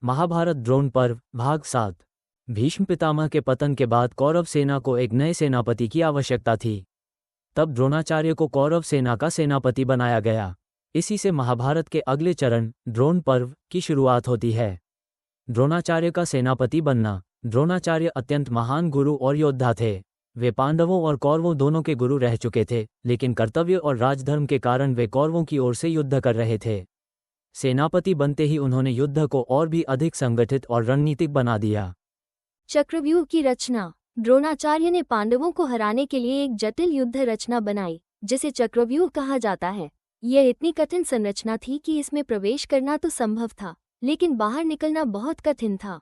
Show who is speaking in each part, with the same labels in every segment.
Speaker 1: महाभारत द्रोण पर्व भाग 7। भीष्म पितामह के पतन के बाद कौरव सेना को एक नए सेनापति की आवश्यकता थी। तब द्रोणाचार्य को कौरव सेना का सेनापति बनाया गया। इसी से महाभारत के अगले चरण द्रोण पर्व की शुरुआत होती है। द्रोणाचार्य का सेनापति बनना। द्रोणाचार्य अत्यंत महान गुरु और योद्धा थे। वे पांडवों और कौरवों दोनों के गुरु रह चुके थे, लेकिन कर्तव्य और राजधर्म के कारण वे कौरवों की ओर से युद्ध कर रहे थे। सेनापति बनते ही उन्होंने युद्ध को और भी अधिक संगठित और रणनीतिक बना दिया।
Speaker 2: चक्रव्यूह की रचना। द्रोणाचार्य ने पांडवों को हराने के लिए एक जटिल युद्ध रचना बनाई, जिसे चक्रव्यूह कहा जाता है। यह इतनी कठिन संरचना थी कि इसमें प्रवेश करना तो संभव था, लेकिन बाहर निकलना बहुत कठिन था।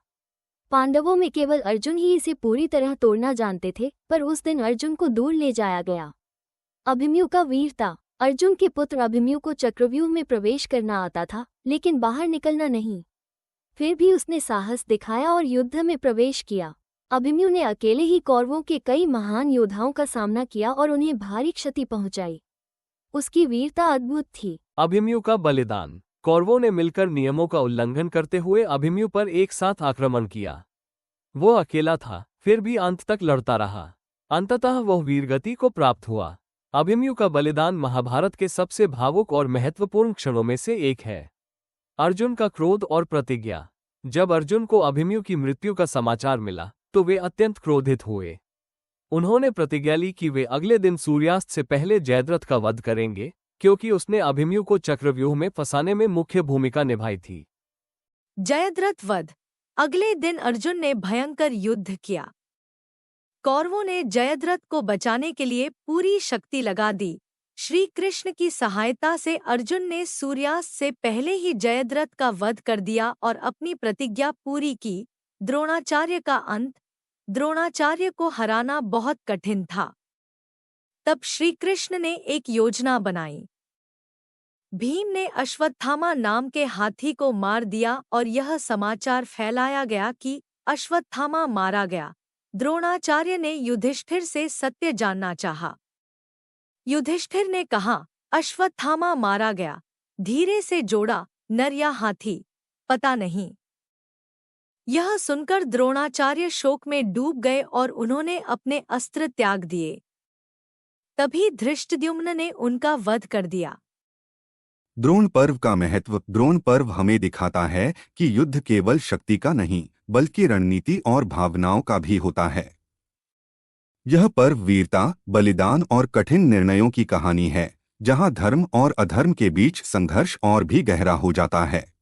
Speaker 2: पांडवों में केवल अर्जुन ही इसे पूरी तरह तोड़ना जानते थे, पर उस दिन अर्जुन को दूर ले जाया गया। अभिमन्यु का वीरता। अर्जुन के पुत्र अभिमन्यु को चक्रव्यूह में प्रवेश करना आता था, लेकिन बाहर निकलना नहीं। फिर भी उसने साहस दिखाया और युद्ध में प्रवेश किया। अभिमन्यु ने अकेले ही कौरवों के कई महान योद्धाओं का सामना किया और उन्हें भारी क्षति पहुंचाई। उसकी वीरता अद्भुत थी।
Speaker 3: अभिमन्यु का बलिदान। कौरवों ने मिलकर नियमों का उल्लंघन करते हुए अभिमन्यु पर एक साथ आक्रमण किया। वो अकेला था, फिर भी अंत तक लड़ता रहा। अंततः वह वीरगति को प्राप्त हुआ। अभिमन्यु का बलिदान महाभारत के सबसे भावुक और महत्वपूर्ण क्षणों में से एक है। अर्जुन का क्रोध और प्रतिज्ञा। जब अर्जुन को अभिमन्यु की मृत्यु का समाचार मिला, तो वे अत्यंत क्रोधित हुए। उन्होंने प्रतिज्ञा ली कि वे अगले दिन सूर्यास्त से पहले जयद्रथ का वध करेंगे, क्योंकि उसने अभिमन्यु को चक्रव्यूह में फंसाने में मुख्य भूमिका निभाई थी।
Speaker 4: जयद्रथ वध। अगले दिन अर्जुन ने भयंकर युद्ध किया। कौरवों ने जयद्रथ को बचाने के लिए पूरी शक्ति लगा दी। श्री कृष्ण की सहायता से अर्जुन ने सूर्यास्त से पहले ही जयद्रथ का वध कर दिया और अपनी प्रतिज्ञा पूरी की। द्रोणाचार्य का अंत। द्रोणाचार्य को हराना बहुत कठिन था। तब श्री कृष्ण ने एक योजना बनाई। भीम ने अश्वत्थामा नाम के हाथी को मार दिया और यह समाचार फैलाया गया कि अश्वत्थामा मारा गया। द्रोणाचार्य ने युधिष्ठिर से सत्य जानना चाहा। युधिष्ठिर ने कहा, अश्वत्थामा मारा गया। धीरे से जोड़ा, नर या हाथी, पता नहीं। यह सुनकर द्रोणाचार्य शोक में डूब गए और उन्होंने अपने अस्त्र त्याग दिए। तभी धृष्टद्युम्न ने उनका वध कर दिया।
Speaker 5: द्रोण पर्व का महत्व। द्रोण पर्व हमें दिखाता है कि युद्ध केवल शक्ति का नहीं, बल्कि रणनीति और भावनाओं का भी होता है। यह पर्व वीरता, बलिदान और कठिन निर्णयों की कहानी है, जहां धर्म और अधर्म के बीच संघर्ष और भी गहरा हो जाता है।